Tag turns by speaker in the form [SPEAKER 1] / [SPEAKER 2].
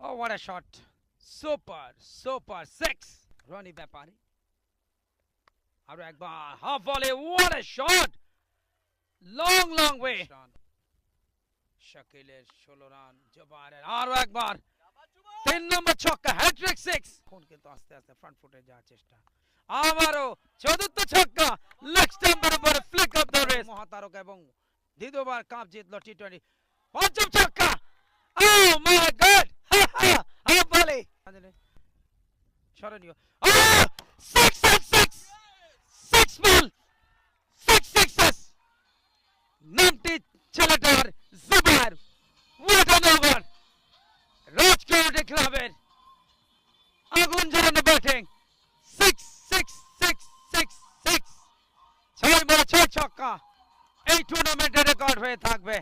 [SPEAKER 1] Oh, what a shot. Super 6. Ronnie Bapari. Aru ekbar half volley. What a shot. Long way. Shakiler 16 run Zubair আরো একবার 3 নম্বর ছক্কা hat trick 6 কোন কিন্তু আস্তে আস্তে ফ্রন্ট ফুটে যাওয়ার চেষ্টা আবারো চতুর্থ ছক্কা লেগ স্টাম্পের উপরে ফ্লিক অফ দ্য রেস মহাতারকা এবং দ্বিতীয়বার কাপ জিতলো টি20 পঞ্চম ছক্কা ও মাই গড হাফ ভলি স্মরণীয় 6 বল 6 sixes নামটি ছেলেটার Zubair what an over Rajkot ক্লাবের আগুন জ্বালানো ব্যাটিং 6 ছয় বলে 6 ছক্কা এই টুর্নামেন্টের রেকর্ড হয়ে থাকবে